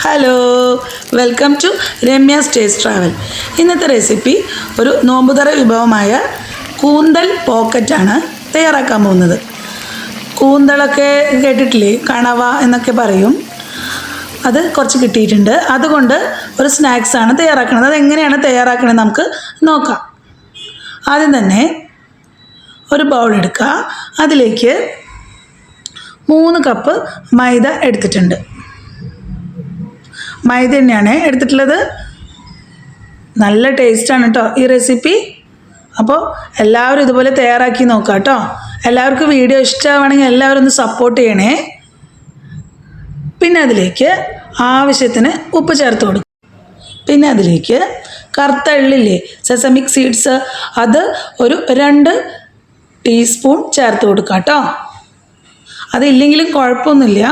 Hello, welcome to Ramya's taste travel. ഇന്നത്തെ recipe ഒരു നോമ്പുതറ വിഭവമായ കൂന്തൽ പോക്കറ്റാണ് തയ്യാറാക്കാൻ പോകുന്നത്. കൂന്തളൊക്കെ കേട്ടിട്ടില്ലേ, കണവ എന്നൊക്കെ പറയും. അത് കുറച്ച് കിട്ടിയിട്ടുണ്ട്. അതുകൊണ്ട് ഒരു സ്നാക്സാണ് തയ്യാറാക്കുന്നത്. അതെങ്ങനെയാണ് തയ്യാറാക്കണത് നമുക്ക് നോക്കാം. ആദ്യം തന്നെ ഒരു ബൗൾ എടുക്കുക. അതിലേക്ക് 3 കപ്പ് മൈദ എടുത്തിട്ടുണ്ട്. മൈദ തന്നെയാണ് എടുത്തിട്ടുള്ളത്. നല്ല ടേസ്റ്റാണ് കേട്ടോ ഈ റെസിപ്പി. അപ്പോൾ എല്ലാവരും ഇതുപോലെ തയ്യാറാക്കി നോക്കാം കേട്ടോ. എല്ലാവർക്കും വീഡിയോ ഇഷ്ടമാണെങ്കിൽ എല്ലാവരും ഒന്ന് സപ്പോർട്ട് ചെയ്യണേ. പിന്നെ അതിലേക്ക് ആവശ്യത്തിന് ഉപ്പ് ചേർത്ത് കൊടുക്കും. പിന്നെ അതിലേക്ക് കറുത്ത എള്ളില്ലേ, സെസമിക് സീഡ്സ്, അത് ഒരു 2 ടീസ്പൂൺ ചേർത്ത് കൊടുക്കാം കേട്ടോ. അതില്ലെങ്കിലും കുഴപ്പമൊന്നുമില്ല.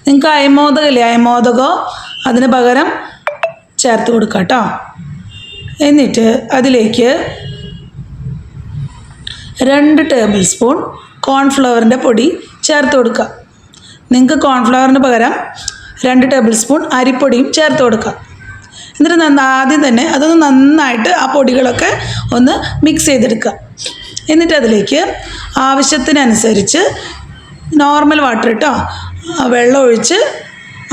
നിങ്ങൾക്ക് അയമോദകമില്ലേ, അയമോദകോ അതിന് പകരം ചേർത്ത് കൊടുക്കാം കേട്ടോ. എന്നിട്ട് അതിലേക്ക് 2 ടേബിൾ സ്പൂൺ കോൺഫ്ലവറിൻ്റെ പൊടി ചേർത്ത് കൊടുക്കുക. നിങ്ങൾക്ക് കോൺഫ്ലവറിന് പകരം 2 ടേബിൾ സ്പൂൺ അരിപ്പൊടിയും ചേർത്ത് കൊടുക്കുക. എന്നിട്ട് ആദ്യം തന്നെ അതൊന്ന് നന്നായിട്ട് ആ പൊടികളൊക്കെ ഒന്ന് മിക്സ് ചെയ്തെടുക്കുക. എന്നിട്ട് അതിലേക്ക് ആവശ്യത്തിനനുസരിച്ച് നോർമൽ വാട്ടർ കേട്ടോ, വെള്ളം ഒഴിച്ച്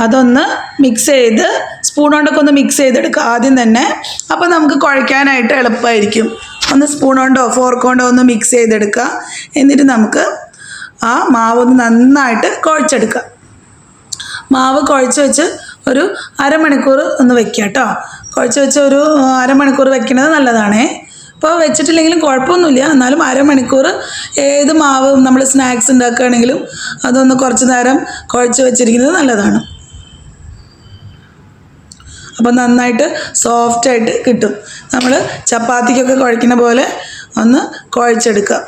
അതൊന്ന് മിക്സ് ചെയ്ത് സ്പൂൺ കൊണ്ടൊക്കെ ഒന്ന് മിക്സ് ചെയ്തെടുക്കുക ആദ്യം തന്നെ. അപ്പോൾ നമുക്ക് കുഴയ്ക്കാനായിട്ട് എളുപ്പമായിരിക്കും. ഒന്ന് സ്പൂൺ കൊണ്ടോ ഫോർക്ക് കൊണ്ടോ ഒന്ന് മിക്സ് ചെയ്തെടുക്കുക. എന്നിട്ട് നമുക്ക് ആ മാവ് ഒന്ന് നന്നായിട്ട് കുഴച്ചെടുക്കുക. മാവ് കുഴച്ച് വെച്ച് ഒരു അരമണിക്കൂർ ഒന്ന് വെക്കുക കേട്ടോ. കുഴച്ച് വെച്ച് ഒരു അരമണിക്കൂർ വെക്കുന്നത് നല്ലതാണേ. ഇപ്പോൾ വെച്ചിട്ടില്ലെങ്കിലും കുഴപ്പമൊന്നുമില്ല. എന്നാലും അരമണിക്കൂർ ഏത് മാവ് നമ്മൾ സ്നാക്സ് ഉണ്ടാക്കുകയാണെങ്കിലും അതൊന്ന് കുറച്ച് നേരം കുഴച്ച് വെച്ചിരിക്കുന്നത് നല്ലതാണ്. അപ്പോൾ നന്നായിട്ട് സോഫ്റ്റായിട്ട് കിട്ടും. നമ്മൾ ചപ്പാത്തിക്കൊക്കെ കുഴയ്ക്കുന്ന പോലെ ഒന്ന് കുഴച്ചെടുക്കുക.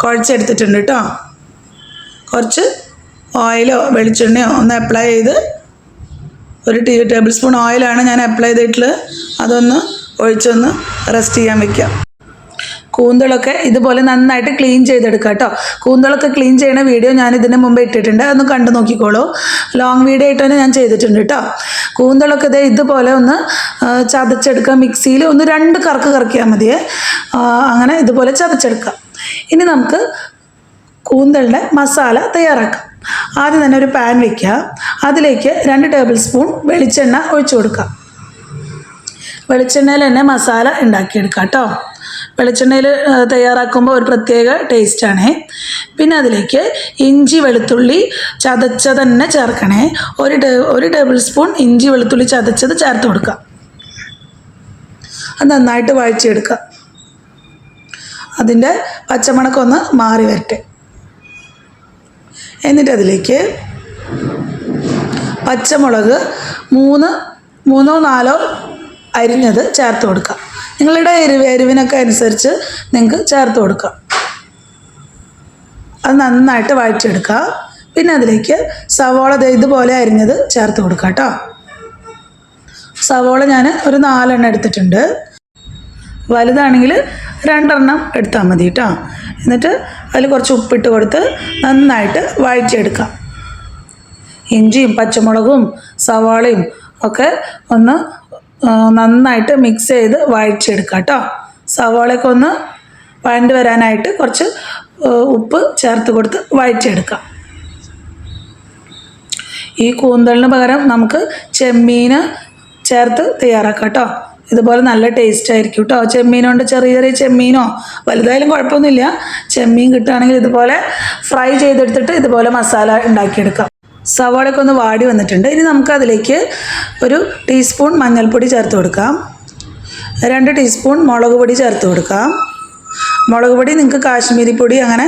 കുഴച്ചെടുത്തിട്ടുണ്ട് കേട്ടോ. കുറച്ച് ഓയിലോ വെളിച്ചെണ്ണയോ ഒന്ന് അപ്ലൈ ചെയ്ത്, ഒരു ടേബിൾ സ്പൂൺ ഓയിലാണ് ഞാൻ അപ്ലൈ ചെയ്തിട്ടുള്ളത്. അതൊന്ന് ഒഴിച്ചൊന്ന് റെസ്റ്റ് ചെയ്യാൻ വയ്ക്കാം. കൂന്തളൊക്കെ ഇതുപോലെ നന്നായിട്ട് ക്ലീൻ ചെയ്തെടുക്കുക കേട്ടോ. കൂന്തളൊക്കെ ക്ലീൻ ചെയ്യുന്ന വീഡിയോ ഞാൻ ഇതിന് മുമ്പ് ഇട്ടിട്ടുണ്ട്. അതൊന്ന് കണ്ടു നോക്കിക്കോളൂ. ലോങ് വീഡിയോ ആയിട്ട് തന്നെ ഞാൻ ചെയ്തിട്ടുണ്ട് കേട്ടോ. കൂന്തളൊക്കെ ഇതുപോലെ ഒന്ന് ചതച്ചെടുക്കുക. മിക്സിയിൽ ഒന്ന് 2 കറക്ക് കറക്കിയാൽ മതിയേ. അങ്ങനെ ഇതുപോലെ ചതച്ചെടുക്കുക. ഇനി നമുക്ക് കൂന്തളിൻ്റെ മസാല തയ്യാറാക്കാം. ആദ്യം തന്നെ ഒരു പാൻ വയ്ക്കുക. അതിലേക്ക് 2 ടേബിൾ സ്പൂൺ വെളിച്ചെണ്ണ ഒഴിച്ചു കൊടുക്കുക. വെളിച്ചെണ്ണയിൽ തന്നെ മസാല ഉണ്ടാക്കിയെടുക്കുക കേട്ടോ. വെളിച്ചെണ്ണയിൽ തയ്യാറാക്കുമ്പോൾ ഒരു പ്രത്യേക ടേസ്റ്റാണേ. പിന്നെ അതിലേക്ക് ഇഞ്ചി വെളുത്തുള്ളി ചതച്ചത് തന്നെ ചേർക്കണേ. ഒരു ടേബിൾ സ്പൂൺ ഇഞ്ചി വെളുത്തുള്ളി ചതച്ചത് ചേർത്ത് കൊടുക്കുക. അത് നന്നായിട്ട് വഴച്ചെടുക്കുക. അതിൻ്റെ പച്ചമണക്കൊന്ന് മാറി വരട്ടെ. എന്നിട്ട് അതിലേക്ക് പച്ചമുളക് 3 4 അരിഞ്ഞത് ചേർത്ത് കൊടുക്കുക. നിങ്ങളുടെ എരിവിനൊക്കെ അനുസരിച്ച് നിങ്ങൾക്ക് ചേർത്ത് കൊടുക്കുക. അത് നന്നായിട്ട് വഴറ്റിയെടുക്കുക. പിന്നെ അതിലേക്ക് സവോള ഇതുപോലെ അരിഞ്ഞത് ചേർത്ത് കൊടുക്കുക കേട്ടോ. സവോള ഞാൻ ഒരു 4 എണ്ണം എടുത്തിട്ടുണ്ട്. വലുതാണെങ്കിൽ 2 എണ്ണം എടുത്താൽ മതി കേട്ടോ. എന്നിട്ട് അതിൽ കുറച്ച് ഉപ്പിട്ട് കൊടുത്ത് നന്നായിട്ട് വഴറ്റിയെടുക്കാം. ഇഞ്ചിയും പച്ചമുളകും സവാളയും ഒക്കെ ഒന്ന് നന്നായിട്ട് മിക്സ് ചെയ്ത് വഴറ്റിയെടുക്കാം കേട്ടോ. സവാളയൊക്കെ ഒന്ന് വഴണ്ട് വരാനായിട്ട് കുറച്ച് ഉപ്പ് ചേർത്ത് കൊടുത്ത് വഴറ്റിയെടുക്കാം. ഈ കൂന്തളിന് പകരം നമുക്ക് ചെമ്മീൻ ചേർത്ത് തയ്യാറാക്കാം കേട്ടോ. ഇതുപോലെ നല്ല ടേസ്റ്റ് ആയിരിക്കും കേട്ടോ. ചെമ്മീൻ കൊണ്ട് ചെറിയ ചെമ്മീനോ വലുതായാലും കുഴപ്പമൊന്നുമില്ല. ചെമ്മീൻ കിട്ടുകയാണെങ്കിൽ ഇതുപോലെ ഫ്രൈ ചെയ്തെടുത്തിട്ട് ഇതുപോലെ മസാല ഉണ്ടാക്കിയെടുക്കാം. സവാളയൊക്കെ ഒന്ന് വാടി വന്നിട്ടുണ്ട്. ഇനി നമുക്കതിലേക്ക് ഒരു ടീസ്പൂൺ മഞ്ഞൾപ്പൊടി ചേർത്ത് കൊടുക്കാം. 2 ടീസ്പൂൺ മുളക് പൊടി ചേർത്ത് കൊടുക്കാം. മുളക് പൊടി നിങ്ങൾക്ക് കാശ്മീരി പൊടി അങ്ങനെ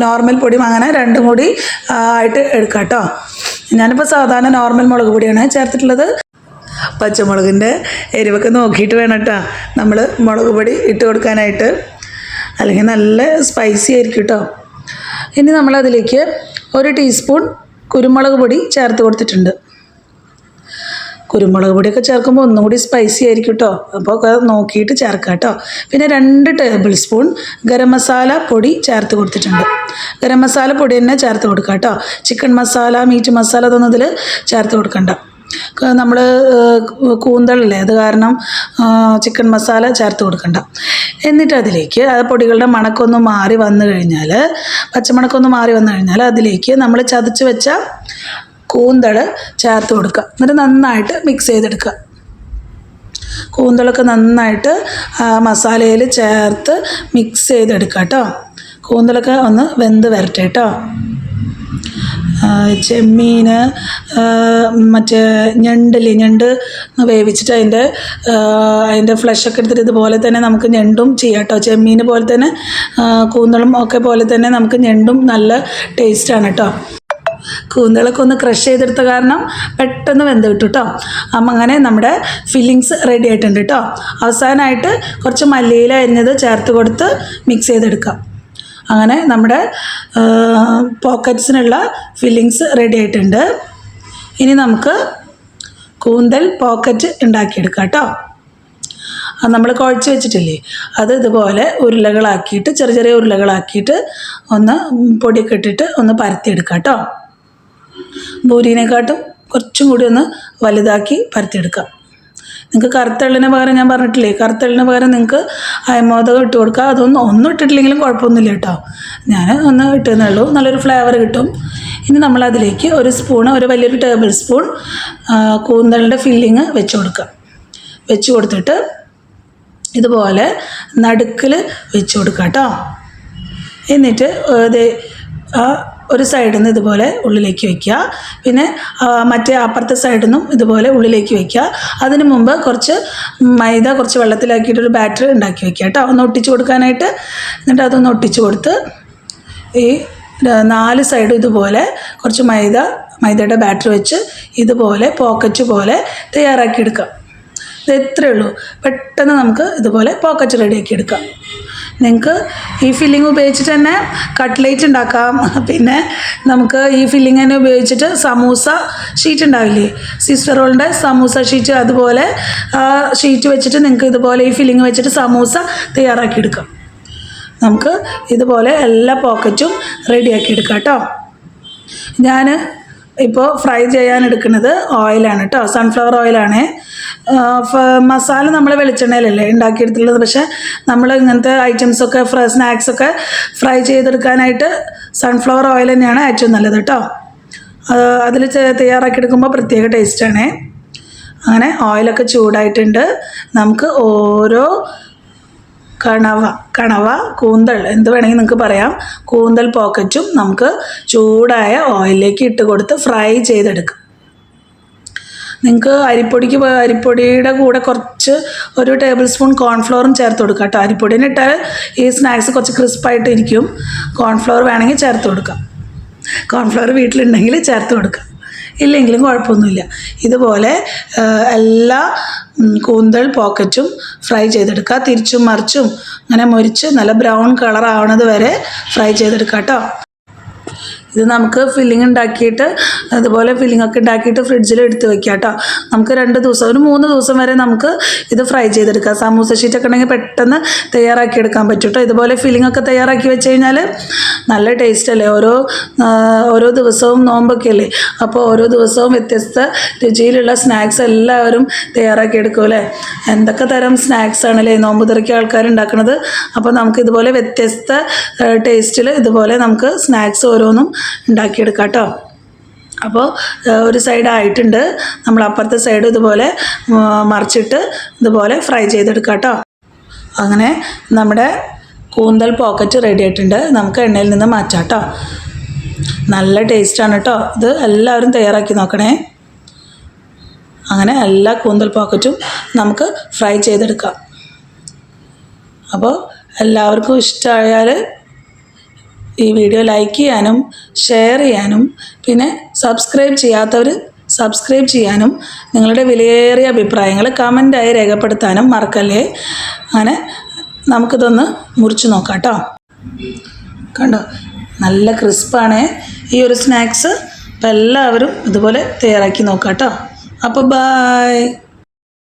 നോർമൽ പൊടിയും അങ്ങനെ 2 കൂടി ആയിട്ട് എടുക്കാം കേട്ടോ. ഞാനിപ്പോൾ സാധാരണ നോർമൽ മുളക് പൊടിയാണ് ചേർത്തിട്ടുള്ളത്. പച്ചമുളകിൻ്റെ എരിവൊക്കെ നോക്കിയിട്ട് വേണം കേട്ടോ നമ്മൾ മുളക് പൊടി ഇട്ട് കൊടുക്കാനായിട്ട്, അല്ലെങ്കിൽ നല്ല സ്പൈസി ആയിരിക്കും കേട്ടോ. ഇനി നമ്മളതിലേക്ക് 1 ടീസ്പൂൺ കുരുമുളക് പൊടി ചേർത്ത് കൊടുത്തിട്ടുണ്ട്. കുരുമുളക് പൊടിയൊക്കെ ചേർക്കുമ്പോൾ ഒന്നും കൂടി സ്പൈസി ആയിരിക്കും കേട്ടോ. അപ്പോൾ ഒക്കെ നോക്കിയിട്ട് ചേർക്കാം കേട്ടോ. പിന്നെ 2 ടേബിൾ സ്പൂൺ ഗരം മസാല പൊടി ചേർത്ത് കൊടുത്തിട്ടുണ്ട്. ഗരം മസാല പൊടി തന്നെ ചേർത്ത് കൊടുക്കാം കേട്ടോ. ചിക്കൻ മസാല, മീറ്റ് മസാല അതൊന്നും ഇതിൽ ചേർത്ത് കൊടുക്കണ്ട. നമ്മൾ കൂന്തളല്ലേ, അത് കാരണം ചിക്കൻ മസാല ചേർത്ത് കൊടുക്കണ്ട. എന്നിട്ട് അതിലേക്ക് ആ പൊടികളുടെ മണക്കൊന്ന് മാറി വന്നു കഴിഞ്ഞാൽ, പച്ചമണക്കൊന്ന് മാറി വന്നു കഴിഞ്ഞാൽ അതിലേക്ക് നമ്മൾ ചതച്ച് വെച്ച കൂന്തൾ ചേർത്ത് കൊടുക്കുക. എന്നിട്ട് നന്നായിട്ട് മിക്സ് ചെയ്തെടുക്കുക. കൂന്തളൊക്കെ നന്നായിട്ട് മസാലയിൽ ചേർത്ത് മിക്സ് ചെയ്തെടുക്കുക കേട്ടോ. കൂന്തളൊക്കെ ഒന്ന് വെന്ത് വരട്ടെ കേട്ടോ. ചെമ്മീൻ, മറ്റേ ഞണ്ട് വേവിച്ചിട്ട് അതിൻ്റെ ഫ്ലഷൊക്കെ എടുത്തിട്ട് ഇതുപോലെ തന്നെ നമുക്ക് ഞണ്ടും ചെയ്യാം കേട്ടോ. ചെമ്മീൻ പോലെ തന്നെ കൂന്തളും ഒക്കെ പോലെ തന്നെ നമുക്ക് ഞണ്ടും നല്ല ടേസ്റ്റാണ് കേട്ടോ. കൂന്തളൊക്കെ ഒന്ന് ക്രഷ് ചെയ്തെടുത്ത കാരണം പെട്ടെന്ന് വെന്ത് കിട്ടും കേട്ടോ. അങ്ങനെ നമ്മുടെ ഫില്ലിങ്സ് റെഡി ആയിട്ടുണ്ട് കേട്ടോ. അവസാനമായിട്ട് കുറച്ച് മല്ലിയില അരിഞ്ഞത് ചേർത്ത് കൊടുത്ത് മിക്സ് ചെയ്തെടുക്കാം. അങ്ങനെ നമ്മുടെ പോക്കറ്റ്സിനുള്ള ഫില്ലിങ്സ് റെഡി ആയിട്ടുണ്ട്. ഇനി നമുക്ക് കൂന്തൽ പോക്കറ്റ് ഉണ്ടാക്കിയെടുക്കാം കേട്ടോ. അത് നമ്മൾ കുഴച്ച് വെച്ചിട്ടില്ലേ, അത് ഇതുപോലെ ഉരുളകളാക്കിയിട്ട് ചെറിയ ചെറിയ ഉരുളകളാക്കിയിട്ട് ഒന്ന് പൊടിയൊക്കെ ഇട്ടിട്ട് ഒന്ന് പരത്തിയെടുക്കാം കേട്ടോ. ബൂരിനെക്കാട്ടും കുറച്ചും കൂടി ഒന്ന് വലുതാക്കി പരത്തിയെടുക്കാം. നിങ്ങൾക്ക് കറുത്തെള്ളിന് പകരം ഞാൻ പറഞ്ഞിട്ടില്ലേ, കറുത്തെള്ളിന് പകരം നിങ്ങൾക്ക് അയമോദകം ഇട്ട് കൊടുക്കുക. ഒന്നും ഇട്ടിട്ടില്ലെങ്കിലും കുഴപ്പമൊന്നുമില്ല കേട്ടോ. ഞാൻ ഒന്ന് ഇട്ടതേ ഉള്ളൂ, നല്ലൊരു ഫ്ലേവർ കിട്ടും. ഇനി നമ്മളതിലേക്ക് ഒരു വലിയൊരു ടേബിൾ സ്പൂൺ കൂന്തലിൻ്റെ ഫില്ലിങ് വെച്ച് കൊടുക്കുക. വെച്ച് കൊടുത്തിട്ട് ഇതുപോലെ നടുക്കിൽ വെച്ച് കൊടുക്കുക കേട്ടോ. എന്നിട്ട് ഒരു സൈഡിൽ നിന്ന് ഇതുപോലെ ഉള്ളിലേക്ക് വയ്ക്കുക. പിന്നെ മറ്റേ അപ്പുറത്തെ സൈഡിൽ നിന്നും ഇതുപോലെ ഉള്ളിലേക്ക് വയ്ക്കുക. അതിന് മുമ്പ് കുറച്ച് മൈദ കുറച്ച് വെള്ളത്തിലാക്കിയിട്ടൊരു ബാറ്റർ ഉണ്ടാക്കി വയ്ക്കുക കേട്ടോ, ഒന്ന് ഒട്ടിച്ച് കൊടുക്കാനായിട്ട്. എന്നിട്ട് അതൊന്ന് ഒട്ടിച്ച് കൊടുത്ത് ഈ 4 സൈഡും ഇതുപോലെ കുറച്ച് മൈദയുടെ ബാറ്റർ വെച്ച് ഇതുപോലെ പോക്കറ്റ് പോലെ തയ്യാറാക്കിയെടുക്കാം. ഇത് ഇത്രയേ ഉള്ളൂ. പെട്ടെന്ന് നമുക്ക് ഇതുപോലെ പോക്കറ്റ് റെഡിയാക്കി എടുക്കാം. നിങ്ങൾക്ക് ഈ ഫില്ലിങ് ഉപയോഗിച്ചിട്ട് തന്നെ കട്ട്ലേറ്റ് ഉണ്ടാക്കാം. പിന്നെ നമുക്ക് ഈ ഫില്ലിങ് തന്നെ ഉപയോഗിച്ചിട്ട് സമൂസ ഷീറ്റ് ഉണ്ടാവില്ലേ, സിസ്റ്റർ റോളിൻ്റെ സമൂസ ഷീറ്റ്, അതുപോലെ ഷീറ്റ് വെച്ചിട്ട് നിങ്ങൾക്ക് ഇതുപോലെ ഈ ഫില്ലിങ് വെച്ചിട്ട് സമൂസ തയ്യാറാക്കി എടുക്കാം. നമുക്ക് ഇതുപോലെ എല്ലാ പോക്കറ്റും റെഡിയാക്കി എടുക്കാം കേട്ടോ. ഞാൻ ഇപ്പോൾ ഫ്രൈ ചെയ്യാൻ എടുക്കുന്നത് ഓയിലാണ് കേട്ടോ, സൺഫ്ലവർ ഓയിലാണ്. മസാല നമ്മൾ വെളിച്ചെണ്ണയിലല്ലേ ഉണ്ടാക്കിയെടുത്തുള്ളത്. പക്ഷേ നമ്മൾ ഇങ്ങനത്തെ ഐറ്റംസൊക്കെ സ്നാക്സൊക്കെ ഫ്രൈ ചെയ്തെടുക്കാനായിട്ട് സൺഫ്ലവർ ഓയിൽ തന്നെയാണ് ഏറ്റവും നല്ലത് കേട്ടോ. അതിൽ തയ്യാറാക്കിയെടുക്കുമ്പോൾ പ്രത്യേക ടേസ്റ്റാണേ. അങ്ങനെ ഓയിലൊക്കെ ചൂടായിട്ടുണ്ട്. നമുക്ക് ഓരോ കണവ കൂന്തൽ എന്ത് വേണമെങ്കിൽ നിങ്ങൾക്ക് പറയാം, കൂന്തൽ പോക്കറ്റും നമുക്ക് ചൂടായ ഓയിലിലേക്ക് ഇട്ട് കൊടുത്ത് ഫ്രൈ ചെയ്തെടുക്കും. നിങ്ങൾക്ക് അരിപ്പൊടിയുടെ കൂടെ കുറച്ച് ഒരു ടേബിൾ സ്പൂൺ കോൺഫ്ലവറും ചേർത്ത് കൊടുക്കാം കേട്ടോ. അരിപ്പൊടിനെ ഇട്ടാൽ ഈ സ്നാക്സ് കുറച്ച് ക്രിസ്പായിട്ട് ഇരിക്കും. കോൺഫ്ലവർ വേണമെങ്കിൽ ചേർത്ത് കൊടുക്കാം. കോൺഫ്ലവർ വീട്ടിലുണ്ടെങ്കിൽ ചേർത്ത് കൊടുക്കാം, ഇല്ലെങ്കിലും കുഴപ്പമൊന്നുമില്ല. ഇതുപോലെ എല്ലാ കൂന്തൽ പോക്കറ്റും ഫ്രൈ ചെയ്തെടുക്കുക. തിരിച്ചും മറിച്ചും അങ്ങനെ മുരിച്ച് നല്ല ബ്രൗൺ കളർ ആവണത് വരെ ഫ്രൈ ചെയ്തെടുക്കുക കേട്ടോ. ഇത് നമുക്ക് ഫില്ലിങ് ഉണ്ടാക്കിയിട്ട് അതുപോലെ ഫില്ലിങ്ങൊക്കെ ഉണ്ടാക്കിയിട്ട് ഫ്രിഡ്ജിൽ എടുത്ത് വെക്കാം കേട്ടോ. നമുക്ക് 2 ദിവസം ഒരു 3 ദിവസം വരെ നമുക്ക് ഇത് ഫ്രൈ ചെയ്തെടുക്കാം. സമൂസ ഷീറ്റൊക്കെ ഉണ്ടെങ്കിൽ പെട്ടെന്ന് തയ്യാറാക്കി എടുക്കാൻ പറ്റും കേട്ടോ. ഇതുപോലെ ഫില്ലിങ്ങൊക്കെ തയ്യാറാക്കി വെച്ച് കഴിഞ്ഞാൽ നല്ല ടേസ്റ്റ് അല്ലേ. ഓരോ ദിവസവും നോമ്പൊക്കെ അല്ലേ, അപ്പോൾ ഓരോ ദിവസവും വ്യത്യസ്ത രുചിയിലുള്ള സ്നാക്സ് എല്ലാവരും തയ്യാറാക്കി എടുക്കും അല്ലേ. എന്തൊക്കെ തരം സ്നാക്സ് ആണല്ലേ നോമ്പ് തുറക്കിയ ആൾക്കാർ ഉണ്ടാക്കുന്നത്. അപ്പോൾ നമുക്ക് ഇതുപോലെ വ്യത്യസ്ത ടേസ്റ്റിൽ ഇതുപോലെ നമുക്ക് സ്നാക്സ് ഓരോന്നും ഉണ്ടാക്കിയെടുക്കാം കേട്ടോ. അപ്പോൾ ഒരു സൈഡ് ആയിട്ടുണ്ട്. നമ്മൾ അപ്പുറത്തെ സൈഡ് ഇതുപോലെ മറിച്ചിട്ട് ഇതുപോലെ ഫ്രൈ ചെയ്തെടുക്കാം കേട്ടോ. അങ്ങനെ നമ്മുടെ കൂന്തൽ പോക്കറ്റ് റെഡി ആയിട്ടുണ്ട്. നമുക്ക് എണ്ണയിൽ നിന്ന് മാറ്റാം കേട്ടോ. നല്ല ടേസ്റ്റാണ് കേട്ടോ. ഇത് എല്ലാവരും തയ്യാറാക്കി നോക്കണേ. അങ്ങനെ എല്ലാ കൂന്തൽ പോക്കറ്റും നമുക്ക് ഫ്രൈ ചെയ്തെടുക്കാം. അപ്പോൾ എല്ലാവർക്കും ഇഷ്ടമായാൽ ഈ വീഡിയോ ലൈക്ക് ചെയ്യാനും ഷെയർ ചെയ്യാനും പിന്നെ സബ്സ്ക്രൈബ് ചെയ്യാത്തവർ സബ്സ്ക്രൈബ് ചെയ്യാനും നിങ്ങളുടെ വിലയേറിയ അഭിപ്രായങ്ങൾ കമൻറ്റായി രേഖപ്പെടുത്താനും മറക്കല്ലേ. അങ്ങനെ നമുക്കിതൊന്ന് മുറിച്ച് നോക്കാം കേട്ടോ. കണ്ടോ, നല്ല ക്രിസ്പാണ് ഈ ഒരു സ്നാക്സ്. അപ്പോൾ എല്ലാവരും ഇതുപോലെ തയ്യാറാക്കി നോക്കാം കേട്ടോ. അപ്പോൾ ബായ്.